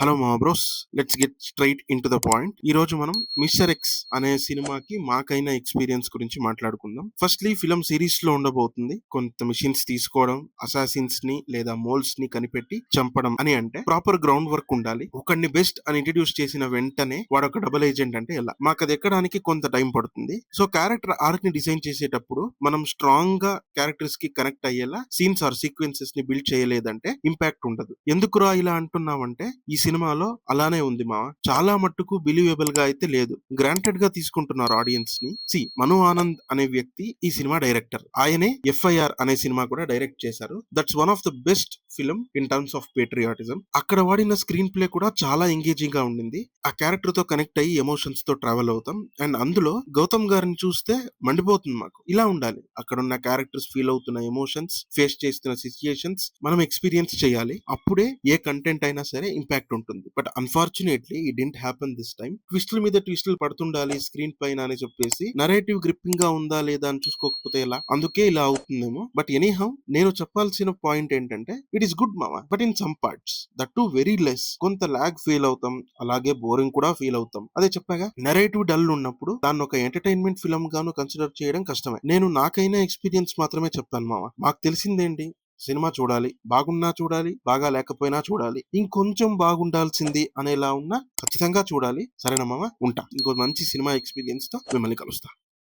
Hello మా bros, let's get straight in to the point. ఈ రోజు మనం మిస్టర్ ఎక్స్ అనే సినిమాకి మాకైన ఎక్స్పీరియన్స్ గురించి మాట్లాడుకుందాం. ఫస్ట్లీ ఫిలం సిరీస్ లో ఉండబోతుంది. కొంత మిషన్స్ తీసుకోవడం, అసాసిన్స్ ని లేదా మోల్స్ ని కనిపెట్టి చంపడం అని అంటే ప్రాపర్ గ్రౌండ్ వర్క్ ఉండాలి. ఒకడిని బెస్ట్ అని ఇంట్రడ్యూస్ చేసిన వెంటనే వాడు ఒక డబుల్ ఏజెంట్ అంటే ఎలా, మాకు అది ఎక్కడానికి కొంత టైం పడుతుంది. సో క్యారెక్టర్ ఆర్క్ ని డిజైన్ చేసేటప్పుడు మనం స్ట్రాంగ్ గా క్యారెక్టర్స్ కి కనెక్ట్ అయ్యేలా సీన్స్ ఆర్ సీక్వెన్సెస్ ని బిల్డ్ చేయలేదంటే ఇంపాక్ట్ ఉండదు. ఎందుకురా ఇలా అంటున్నామంటే ఈ సినిమాలో అలానే ఉంది మా, చాలా మట్టుకు బిలీవబుల్ గా అయితే లేదు. గ్రాంటెడ్ గా తీసుకుంటున్నారు ఆడియన్స్ ని. మను ఆనంద్ అనే వ్యక్తి ఈ సినిమా డైరెక్టర్. ఆయనే FIR అనే సినిమా కూడా డైరెక్ట్ చేశారు. That's one of the best film in terms of patriotism. అక్కడ వాడిన స్క్రీన్ ప్లే కూడా చాలా ఎంగేజింగ్ గా ఉండింది. ఆ క్యారెక్టర్ తో కనెక్ట్ అయ్యి ఎమోషన్స్ తో ట్రావెల్ అవుతాం. అండ్ అందులో గౌతమ్ గారిని చూస్తే మండిపోతుంది మాకు. ఇలా ఉండాలి అక్కడ ఉన్న క్యారెక్టర్స్ ఫీల్ అవుతున్న ఎమోషన్స్, ఫేస్ చేస్తున్న సిచ్యుయేషన్స్ మనం ఎక్స్పీరియన్స్ చేయాలి. అప్పుడే ఏ కంటెంట్ అయినా సరే ఇంపాక్ట్ ఉంటుంది. But unfortunately it didn't happen this time. ట్విస్టుల మీద ట్విస్టులు పడుతుండాలి స్క్రీన్ పైన అని చెప్పేసి నరేటివ్ గ్రిప్పింగ్ గా ఉందా లేదా అని చూసుకోకపోతే ఎలా, అందుకే ఇలా అవుతుందేమో. బట్ ఎనీహౌ నేను చెప్పాల్సిన పాయింట్ ఏంటంటే ఇట్ ఈస్ గుడ్ మామా, but in some parts that to very less. కొంత లాగ్ ఫీల్ అవుతాం, అలాగే బోరింగ్ కూడా ఫీల్ అవుతాం. అదే చెప్పాగా, నరేటివ్ డల్ ఉన్నప్పుడు దాన్ని ఒక ఎంటర్టైన్మెంట్ ఫిల్మ్ గాను కన్సిడర్ చేయడం కష్టమే. నేను నాకైనా ఎక్స్పీరియన్స్ మాత్రమే చెప్పాను మామ. మాకు తెలిసిందేంటి, సినిమా చూడాలి, బాగున్నా చూడాలి, బాగా లేకపోయినా చూడాలి, ఇంకొంచెం బాగుండాల్సింది అనేలా ఉన్నా ఖచ్చితంగా చూడాలి. సరేనా మామ, ఉంటా. ఇంకో మంచి సినిమా ఎక్స్పీరియన్స్ తో మిమ్మల్ని కలుస్తా.